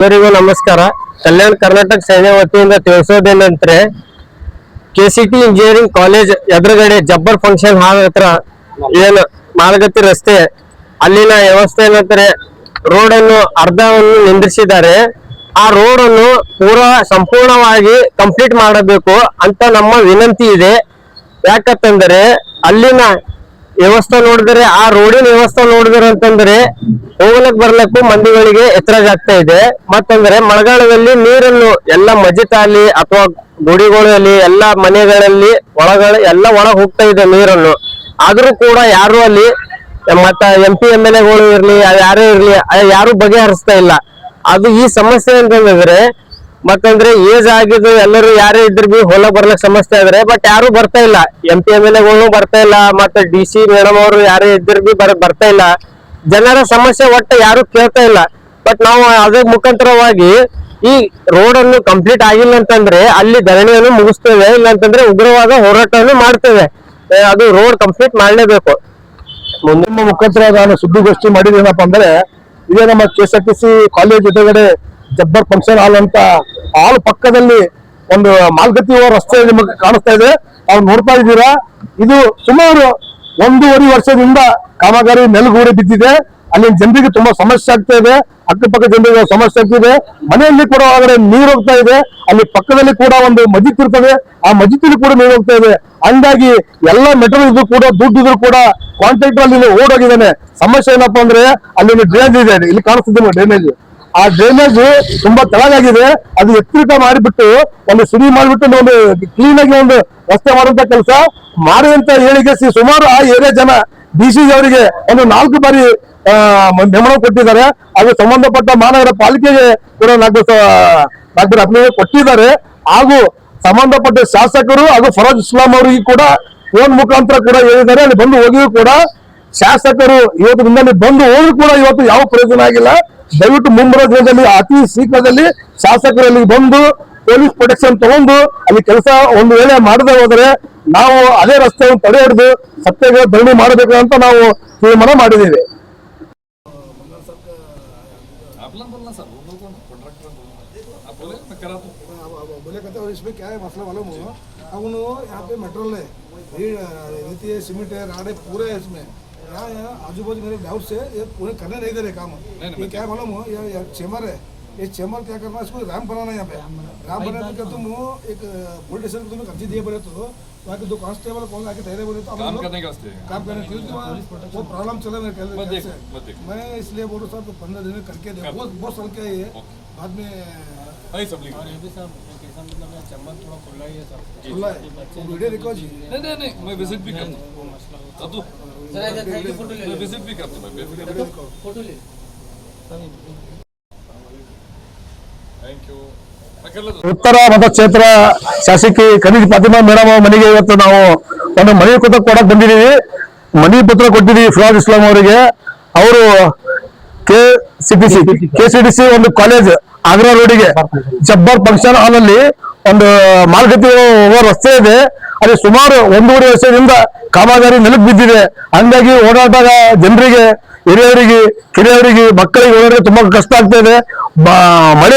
ಎಲ್ಲರಿಗೂ ನಮಸ್ಕಾರ. ಕಲ್ಯಾಣ ಕರ್ನಾಟಕ ಸೇನೆ ವತಿಯಿಂದ ತಿಳಿಸೋದೇನಂದ್ರೆ ಕೆಸಿಟಿ ಇಂಜಿನಿಯರಿಂಗ್ ಕಾಲೇಜ್ ಎದುರುಗಡೆ ಜಬ್ಬರ್ ಫಂಕ್ಷನ್ ಹಾಲ್ ಹತ್ರ ಏನು ಮಾಲಗತ್ತಿ ರಸ್ತೆ ಅಲ್ಲಿನ ವ್ಯವಸ್ಥೆ ಏನಂತಾರೆ ರೋಡ್ ಅನ್ನು ಅರ್ಧವನ್ನು ನಿಂದಿರಿಸಿದ್ದಾರೆ. ಆ ರೋಡ್ ಅನ್ನು ಪೂರಾ ಸಂಪೂರ್ಣವಾಗಿ ಕಂಪ್ಲೀಟ್ ಮಾಡಬೇಕು ಅಂತ ನಮ್ಮ ವಿನಂತಿ ಇದೆ. ಯಾಕಂತಂದ್ರೆ ಅಲ್ಲಿನ ವ್ಯವಸ್ಥೆ ನೋಡಿದ್ರೆ ಆ ರೋಡಿನ ವ್ಯವಸ್ಥೆ ನೋಡಿದ್ರೆ ಅಂತಂದ್ರೆ ಹೋಗ್ಲಕ್ ಬರ್ಲಕ್ಕೂ ಮಂದಿಗಳಿಗೆ ಎತ್ತರಾಜ್ ಆಗ್ತಾ ಇದೆ. ಮತ್ತಂದ್ರೆ ಮಳೆಗಾಲದಲ್ಲಿ ನೀರನ್ನು ಎಲ್ಲ ಮಜಿತಾಲಿ ಅಥವಾ ಗುಡಿಗಳಲ್ಲಿ ಎಲ್ಲ ಮನೆಗಳಲ್ಲಿ ಎಲ್ಲ ಒಳಗ್ ಹೋಗ್ತಾ ಇದೆ ನೀರನ್ನು. ಆದ್ರೂ ಕೂಡ ಯಾರು ಅಲ್ಲಿ ಮತ್ತ MP MLA ಗಳು ಇರ್ಲಿ ಯಾರೇ ಇರ್ಲಿ ಯಾರು ಬಗೆಹರಿಸ್ತಾ ಇಲ್ಲ. ಅದು ಈ ಸಮಸ್ಯೆ ಅಂತಂದ್ರೆ ಮತ್ತಂದ್ರೆ ಏಜ್ ಆಗಿದ್ದು ಎಲ್ಲರೂ ಯಾರೇ ಇದ್ರ ಬಿ ಹೊಲ ಬರ್ಲಕ್ ಸಮಸ್ಯೆ ಆದ್ರೆ ಬಟ್ ಯಾರು ಬರ್ತಾ ಇಲ್ಲ. MP MLA ಗಳು ಬರ್ತಾ ಇಲ್ಲ, ಮತ್ತೆ DC ಮೇಡಮ್ ಅವರು ಯಾರೇ ಇದ್ರ ಬಿ ಬರ್ತಾ ಇಲ್ಲ. ಜನರ ಸಮಸ್ಯೆ ಒಟ್ಟು ಯಾರು ಕೇಳ್ತಾ ಇಲ್ಲ. ಬಟ್ ನಾವು ಅದ್ರ ಮುಖಾಂತರವಾಗಿ ಈ ರೋಡ್ ಅನ್ನು ಕಂಪ್ಲೀಟ್ ಆಗಿಲ್ಲ ಅಂತಂದ್ರೆ ಅಲ್ಲಿ ಧರಣಿಯನ್ನು ಮುಗಿಸ್ತೇವೆ, ಇಲ್ಲ ಅಂತಂದ್ರೆ ಉಗ್ರವಾದ ಹೋರಾಟವನ್ನು ಮಾಡ್ತೇವೆ. ಅದು ರೋಡ್ ಕಂಪ್ಲೀಟ್ ಮಾಡಲೇಬೇಕು. ಮುಂದಿನ ಮುಖಾಂತರ ನಾನು ಸುದ್ದಿಗೋಷ್ಠಿ ಮಾಡಿದ್ದೇನಪ್ಪ ಅಂದ್ರೆ ಇದೇ ನಮ್ಮ KSRTC ಕಾಲೇಜ್ ಎದುರುಗಡೆ ಜಬ್ಬರ್ ಫಂಕ್ಷನ್ ಹಾಲ್ ಅಂತ ಹಾಲ್ ಪಕ್ಕದಲ್ಲಿ ಒಂದು ಮಾಲ್ಗತ್ತಿ ರಸ್ತೆ ನಿಮಗೆ ಕಾಣಿಸ್ತಾ ಇದೆ. ಅವ್ರು ನೋಡ್ತಾ ಇದ್ದೀರಾ, ಇದು ಸುಮಾರು 1.5 ವರ್ಷದಿಂದ ಕಾಮಗಾರಿ ನೆಲಗೂಡಿ ಬಿದ್ದಿದೆ. ಅಲ್ಲಿನ ಜನರಿಗೆ ತುಂಬಾ ಸಮಸ್ಯೆ ಆಗ್ತಾ ಇದೆ, ಅಕ್ಕಪಕ್ಕ ಜನರಿಗೆ ಸಮಸ್ಯೆ ಆಗ್ತಿದೆ. ಮನೆಯಲ್ಲಿ ಕೂಡ ಒಳಗಡೆ ನೀರು ಹೋಗ್ತಾ ಇದೆ. ಅಲ್ಲಿ ಪಕ್ಕದಲ್ಲಿ ಕೂಡ ಒಂದು ಮಸ್ಜಿದ್ ಇರ್ತದೆ, ಆ ಮಸ್ಜಿದ್ ಕೂಡ ನೀರು ಹೋಗ್ತಾ ಇದೆ. ಹಂಗಾಗಿ ಎಲ್ಲ ಮೆಟೀರಿಯಲ್ ಇದ್ರು ಕೂಡ ದುಡ್ಡಿದ್ರು ಕೂಡ ಕಾಂಟ್ರಾಕ್ಟರ್ ಅಲ್ಲಿ ಓಡೋಗಿದ್ದಾನೆ. ಸಮಸ್ಯೆ ಏನಪ್ಪಾ ಅಂದ್ರೆ ಅಲ್ಲಿ ಡ್ರೈನೇಜ್ ಇದೆ, ಇಲ್ಲಿ ಕಾಣಿಸ್ತಿದೆ ಡ್ರೈನೇಜ್. ಆ ಡ್ರೈನೇಜ್ ತುಂಬಾ ತೆಳಗಾಗಿದೆ. ಅದು ಎತ್ತರಿತ ಮಾಡಿಬಿಟ್ಟು ಒಂದು ಸಿಡಿ ಮಾಡಿಬಿಟ್ಟು ಒಂದು ಕ್ಲೀನ್ ಆಗಿ ಒಂದು ರಸ್ತೆ ಮಾಡುವಂತ ಕೆಲಸ ಮಾಡುವಂತ ಹೇಳಿಕೆ ಸುಮಾರು ಆ ಏರಿಯಾ ಜನ DC ಅವರಿಗೆ ಒಂದು 4 ಬಾರಿ ಬೆಂಬಲ ಕೊಟ್ಟಿದ್ದಾರೆ. ಅದು ಸಂಬಂಧಪಟ್ಟ ಮಹಾನಗರ ಪಾಲಿಕೆಗೆ ಕೂಡ 4 ಅಪ್ಲಿಕೇಶನ್ ಕೊಟ್ಟಿದ್ದಾರೆ. ಹಾಗೂ ಸಂಬಂಧಪಟ್ಟ ಶಾಸಕರು ಹಾಗೂ ಫರೋಜ್ ಇಸ್ಲಾಂ ಅವರಿಗೆ ಕೂಡ ಫೋನ್ ಮುಖಾಂತರ ಕೂಡ ಹೇಳಿದ್ದಾರೆ. ಅಲ್ಲಿ ಬಂದು ಹೋಗಿಯೂ ಕೂಡ ಶಾಸಕರು ಇವತ್ತು ಅಲ್ಲಿ ಬಂದು ಹೋಗಿ ಕೂಡ ಇವತ್ತು ಯಾವ ಪ್ರಯೋಜನ ಆಗಿಲ್ಲ. ದಯವಿಟ್ಟು ಮುಂಬರುವ ದಿನದಲ್ಲಿ ಅತಿ ಶೀಘ್ರದಲ್ಲಿ ಶಾಸಕರು ಅಲ್ಲಿ ಬಂದು ಪೊಲೀಸ್ ಪ್ರೊಟೆಕ್ಷನ್ ತಗೊಂಡು ಅಲ್ಲಿ ಕೆಲಸ ಒಂದು ವೇಳೆ ಮಾಡದೆ ಹೋದರೆ ನಾವು ಅದೇ ರಸ್ತೆಯನ್ನು ತಡೆ ಹಿಡಿದು ಸತ್ಯಾಗ್ರಹ ಧರಣಿ ಮಾಡಬೇಕು ಅಂತ ನಾವು ತೀರ್ಮಾನ ಮಾಡಿದ್ದೇವೆ. इसमें क्या है मसला मालूम हो, अब यहाँ पे मेट्रोल है, रेती है, सीमेंट है, राड है, पूरे है इसमें. यहाँ आजू बाजू मेरे डाउट से ये पूरे करने नहीं दे रहे काम. ये क्या मालूम हो, ये चेम्बर है, ये चेम्बर क्या करना है, इसको रैम्प बनाना है. यहाँ पे रैम्प बनाने का तुम एक पुलिस स्टेशन को तुम्हें कर्जी दिए बोले तो वहाँ के 2 कांस्टेबल कौन आके ठहरे बोले तो काम करने वो प्रॉब्लम चला मेरे कल. मैं इसलिए बोल रहा हूँ 15 दिन में करके दे. बहुत साल क्या है बाद में चैम्बर थोड़ा खुला ही है सर. खुला है वीडियो रिकॉर्ड जी. नहीं मैं विजिट भी करता हूँ. मैं विजिट भी करता हूँ. फोटो ले. Thank you. ಉತ್ತರ ಮತಕ್ಷೇತ್ರ ಶಾಸಕಿ ಖನೀಜ್ ಫಾತಿಮಾ ಮೇಡಮ್ ಮನೆಗೆ ಇವತ್ತು ನಾವು ಒಂದು ಮನೆ ಪತ್ರ ಕೊಡಕ್ ಬಂದಿದ್ದೀವಿ. ಮನೆ ಪತ್ರ ಕೊಟ್ಟಿದ್ದೀವಿ ಫಿರೋಜ್ ಇಸ್ಲಾಂ ಅವರಿಗೆ. ಅವರು KCTC ಒಂದು ಕಾಲೇಜ್ ಆಗ್ರಾ ರೋಡಿಗೆ ಜಬ್ಬರ್ ಫಂಕ್ಷನ್ ಹಾಲ್ ಅಲ್ಲಿ ಒಂದು ಮಾಲ್ಗತ್ತಿ ಹೋಗೋ ರಸ್ತೆ ಇದೆ. ಅಲ್ಲಿ ಸುಮಾರು 1.5 ವರ್ಷದಿಂದ ಕಾಮಗಾರಿ ನೆಲಕ್ಕೆ ಬಿದ್ದಿದೆ. ಹಂಗಾಗಿ ಓಡಾಟದ ಜನರಿಗೆ, ಹಿರಿಯವರಿಗೆ, ಕಿರಿಯವರಿಗೆ, ಮಕ್ಕಳಿಗೆ ಓಡಾಡಕ್ಕೆ ತುಂಬಾ ಕಷ್ಟ ಆಗ್ತಾ ಇದೆ. ಮಳೆ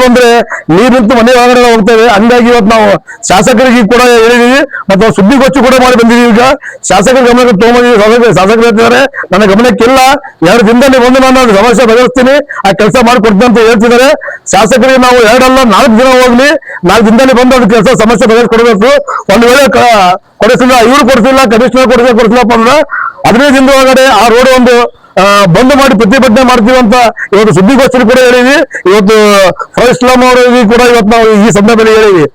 ಬಂದ್ರೆ ನೀರು ನಿಂತು ಮನೆ ಒಳಗಡೆ ಹೋಗ್ತೇವೆ. ಹಂಗಾಗಿ ಇವತ್ತು ನಾವು ಶಾಸಕರಿಗೆ ಕೂಡ ಹೇಳಿದೀವಿ ಮತ್ತು ಸುದ್ದಿಗೋಷ್ಠಿ ಕೂಡ ಮಾಡಿ ಬಂದಿದ್ದೀವಿ. ಈಗ ಶಾಸಕರ ಗಮನಕ್ಕೆ ತಗೊಂಡಿದ್ದೀವಿ. ಶಾಸಕರು ಹೇಳ್ತಿದ್ದಾರೆ ನನ್ನ ಗಮನಕ್ಕಿಲ್ಲ, 2 ದಿನದಲ್ಲಿ ಬಂದು ನಾನು ಸಮಸ್ಯೆ ಬಗೆಹರಿಸ್ತೀನಿ, ಆ ಕೆಲಸ ಮಾಡಿಕೊಡ್ತೀನಿ ಅಂತ ಹೇಳ್ತಿದ್ದಾರೆ. ಶಾಸಕರಿಗೆ ನಾವು 2 ಅಲ್ಲ 4 ದಿನ ಹೋಗ್ಲಿ, 4 ದಿನದಲ್ಲಿ ಬಂದು ಅದು ಕೆಲಸ ಸಮಸ್ಯೆ ಬಗೆಹರಿಸ್ಕೊಡ್ಬೇಕು. ಒಂದು ವೇಳೆ ಕೊಡಿಸಿಲ್ಲ, ಇವ್ರು ಕೊಡಿಸಿಲ್ಲ, ಕಮಿಷನರ್ ಕೊಡಿಸಿಲ್ಲಪ್ಪ ಅಂದ್ರೆ 15 ದಿನದ ಒಳಗಡೆ ಆ ರೋಡ್ ಒಂದು ಬಂದ್ ಮಾಡಿ ಪ್ರತಿಭಟನೆ ಮಾಡ್ತೀವಿ ಅಂತ ಇವತ್ತು ಸುದ್ದಿಗೋಷ್ಠಿ ಕೂಡ ಹೇಳಿದ್ವಿ. ಇವತ್ತು ಫರೋಜ್ ಇಸ್ಲಾಂ ಅವರಿಗೆ ಕೂಡ ಇವತ್ತು ನಾವು ಈ ಸಂದರ್ಭದಲ್ಲಿ ಹೇಳಿದ್ವಿ.